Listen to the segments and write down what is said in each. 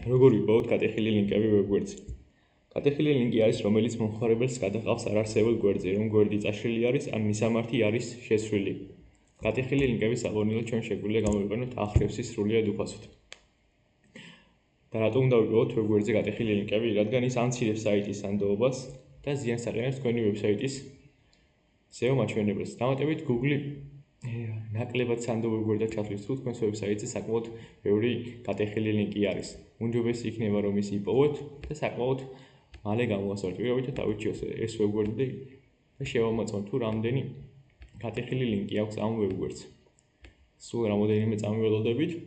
როგორ ვიპოვოთ გატეხილი ლინკები ვებგვერდზე? გატეხილი ლინკი არის, რომელიც მომხმარებელს გადაყავს არარსებელ გვერდზე, რომ გვერდი წაშლილი არის, ან მისამართი არის შესვლილი. გატეხილი ლინკების საყოველთაოდ ჩვენ შეგვიძლია გამოვიყენოთ ახრევსი სრულიად უფასოდ. და რატომ უნდა ვიპოვოთ ვებგვერდზე გატეხილი ლინკები? რადგან ის ამცირებს საიტის სანდოობას და ზიანს აყენებს თქვენი ვებსაიტის SEO მაჩვენებელს. დამატებით, Google ნაკლებად სანდო ვებგვერდად ჩათვლის თუ თქვენს ვებსაიტზე საკმაოდ ბევრი გატეხილი ლინკი არის. უმჯობესი იქნება რომ ის იპოვოთ და საკმაოდ მალე გამოასარტყიოთ და დავიჩიოთ ეს ვებგვერდი და შევამოწმოთ თუ რამდენი გატეხილი ლინკი აქვს ამ ვებგვერდზე. სულ რამოდენიმე წამი ველოდებით.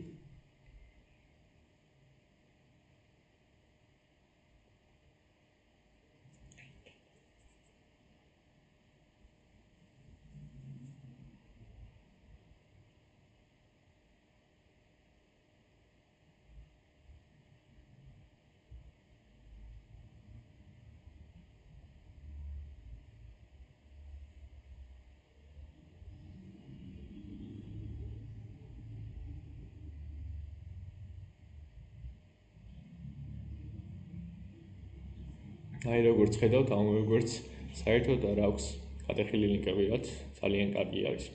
აი როგორც ხედავთ, ამ ვებგვერდს საერთოდ არ აქვს გატეხილი ლინკები, რაც ძალიან კარგი არის.